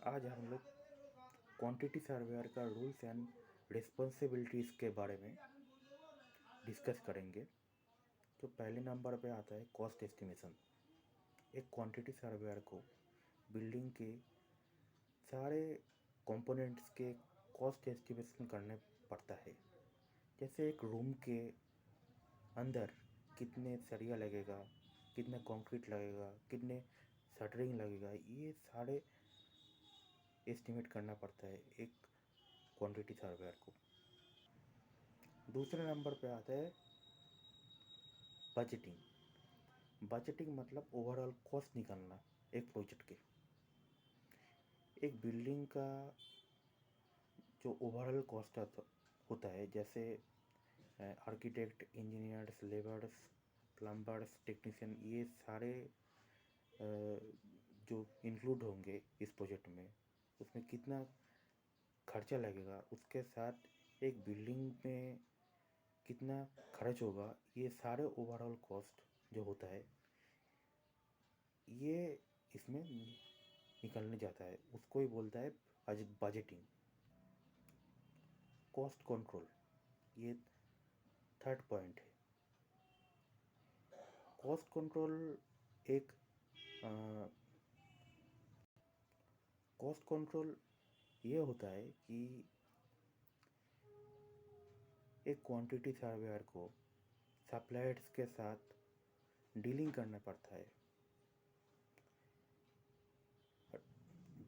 आज हम लोग क्वांटिटी सर्वेयर का रूल्स एंड रिस्पॉन्सिबिलिटीज़ के बारे में डिस्कस करेंगे। तो पहले नंबर पे आता है कॉस्ट एस्टिमेशन। एक क्वांटिटी सर्वेयर को बिल्डिंग के सारे कंपोनेंट्स के कॉस्ट एस्टिमेशन करने पड़ता है। जैसे एक रूम के अंदर कितने सरिया लगेगा, कितने कंक्रीट लगेगा, कितने शटरिंग लगेगा, ये सारे एस्टिमेट करना पड़ता है एक क्वांटिटी सर्वेयर को। दूसरे नंबर पे आता है बजटिंग। बजटिंग मतलब ओवरऑल कॉस्ट निकालना एक प्रोजेक्ट के। एक बिल्डिंग का जो ओवरऑल कॉस्ट होता है, जैसे architect, engineers, labours, plumbers, technician, ये सारे जो इंक्लूड होंगे इस प्रोजेक्ट में, उसमें कितना खर्चा लगेगा, उसके साथ एक बिल्डिंग में कितना खर्च होगा, ये सारे ओवरऑल कॉस्ट जो होता है ये इसमें निकलने जाता है, उसको ही बोलता है बजटिंग। कॉस्ट कंट्रोल, ये थर्ड पॉइंट है। कॉस्ट कंट्रोल एक कॉस्ट कंट्रोल ये होता है कि एक क्वांटिटी सर्वेयर को सप्लायर्स के साथ डीलिंग करना पड़ता है।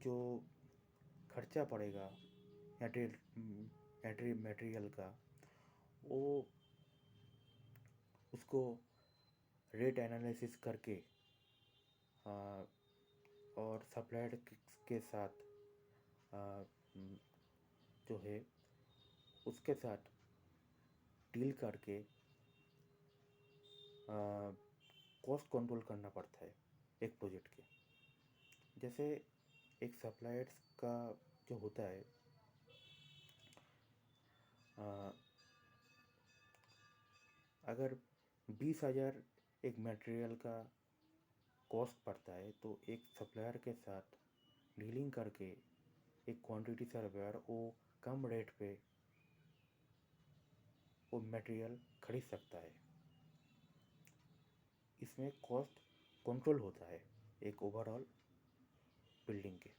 जो खर्चा पड़ेगा मटेरियल का, वो उसको रेट एनालिसिस करके और सप्लायर के साथ जो है उसके साथ डील करके कॉस्ट कंट्रोल करना पड़ता है एक प्रोजेक्ट के। जैसे एक सप्लायर्स का जो होता है, अगर 20,000 एक मटेरियल का कॉस्ट पड़ता है, तो एक सप्लायर के साथ डीलिंग करके एक क्वांटिटी सर्वेयर वो कम रेट पे वो मटेरियल खरीद सकता है। इसमें कॉस्ट कंट्रोल होता है एक ओवरऑल बिल्डिंग के।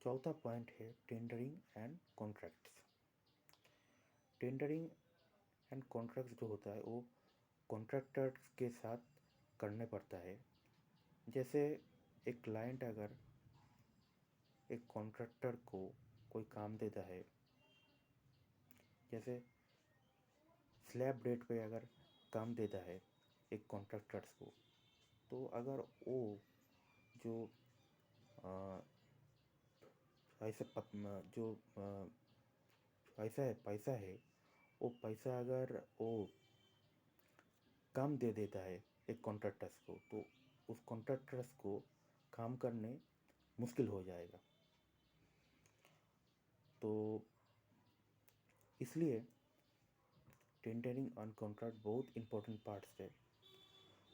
चौथा पॉइंट है tendering and contracts. Tendering and contracts जो होता है वो कॉन्ट्रैक्टर्स के साथ करने पड़ता है। जैसे एक क्लाइंट अगर एक कॉन्ट्रैक्टर को कोई काम देता है, जैसे स्लैब रेट पे अगर काम देता है एक कॉन्ट्रैक्टर्स को, तो अगर वो जो ऐसे जो पैसा है, वो पैसा अगर वो काम दे देता है एक कॉन्ट्रैक्टर्स को, तो उस कॉन्ट्रैक्टर्स को काम करने मुश्किल हो जाएगा। तो इसलिए टेंडरिंग ऑन कॉन्ट्रैक्ट बहुत इंपॉर्टेंट पार्ट्स है।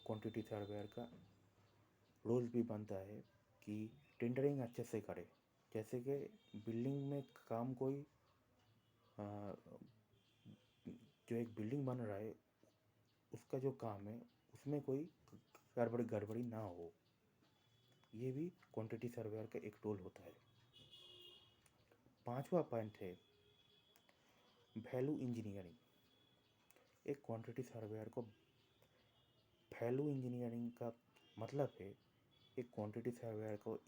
क्वांटिटी सर्वेयर का रोल भी बनता है कि टेंडरिंग अच्छे से करे। जैसे कि बिल्डिंग में काम कोई जो एक बिल्डिंग बन रहा है उसका जो काम है उसमें कोई गड़बड़ी गड़बड़ी ना हो, ये भी क्वांटिटी सर्वेयर का एक रोल होता है। पांचवा पॉइंट है वैल्यू इंजीनियरिंग। एक क्वांटिटी सर्वेयर को वैल्यू इंजीनियरिंग का मतलब है एक क्वांटिटी सर्वेयर को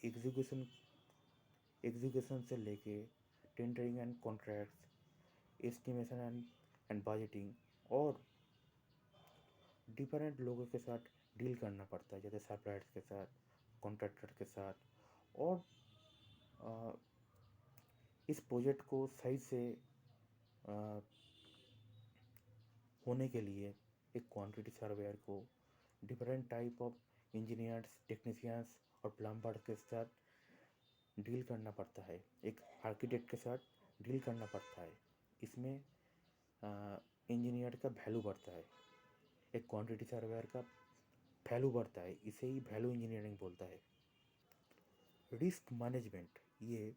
एग्जीक्यूशन से लेके tendering and contracts, estimation and budgeting और डिफरेंट लोगों के साथ डील करना पड़ता है, जैसे सप्लायर्स के साथ, कॉन्ट्रैक्टर के साथ। और आ, इस प्रोजेक्ट को सही से आ, होने के लिए एक क्वांटिटी सर्वेयर को different type of engineers, technicians और प्लम्बर्स के साथ डील करना पड़ता है, एक आर्किटेक्ट के साथ डील करना पड़ता है। इसमें इंजीनियर का वैल्यू बढ़ता है, एक क्वांटिटी सर्वेयर का वैल्यू बढ़ता है, इसे ही वैल्यू इंजीनियरिंग बोलता है। रिस्क मैनेजमेंट, ये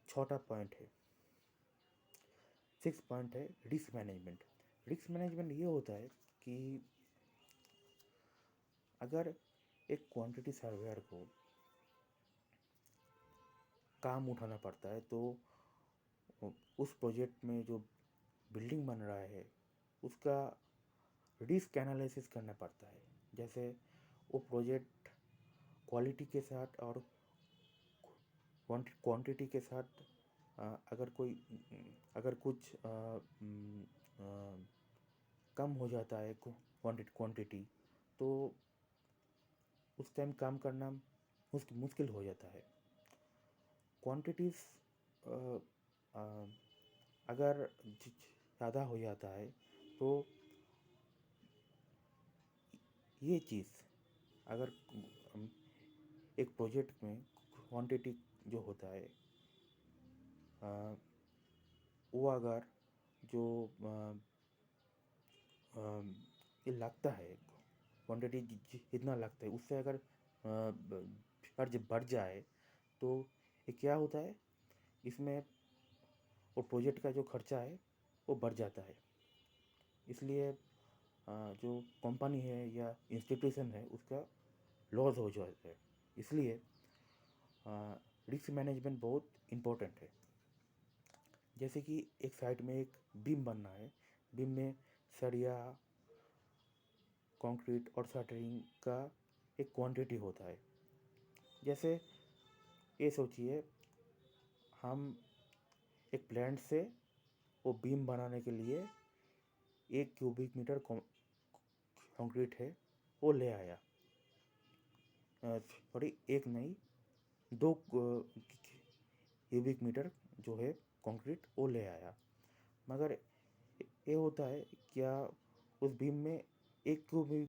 छोटा पॉइंट है। 6 पॉइंट है रिस्क मैनेजमेंट। रिस्क मैनेजमेंट ये होता है कि अगर एक क्वांटिटी सर्वेयर को काम उठाना पड़ता है तो उस प्रोजेक्ट में जो बिल्डिंग बन रहा है उसका रिस्क एनालिसिस करना पड़ता है। जैसे वो प्रोजेक्ट क्वालिटी के साथ और क्वांटिटी के साथ अगर कुछ कम हो जाता है क्वांटिटी, तो उस टाइम काम करना मुश्किल हो जाता है। क्वांटिटीज़ अगर ज़्यादा हो जाता है तो ये चीज़ अगर एक प्रोजेक्ट में क्वांटिटी जो होता है वो अगर जो ये लगता है क्वांटिटी जितना लगता है उससे अगर खर्च बढ़ जाए तो ये क्या होता है, इसमें वो प्रोजेक्ट का जो खर्चा है वो बढ़ जाता है। इसलिए जो कंपनी है या इंस्टीट्यूशन है उसका लॉस हो जाता है। इसलिए रिस्क मैनेजमेंट बहुत इम्पोर्टेंट है। जैसे कि एक साइड में एक बीम बनना है, बीम में सरिया, कंक्रीट और शटरिंग का एक क्वांटिटी होता है। जैसे ये सोचिए, हम एक प्लांट से वो बीम बनाने के लिए 1 क्यूबिक मीटर कंक्रीट है वो ले आया, सॉरी एक नहीं, 2 क्यूबिक मीटर जो है कंक्रीट वो ले आया। मगर ये होता है क्या उस बीम में 1 क्यूबिक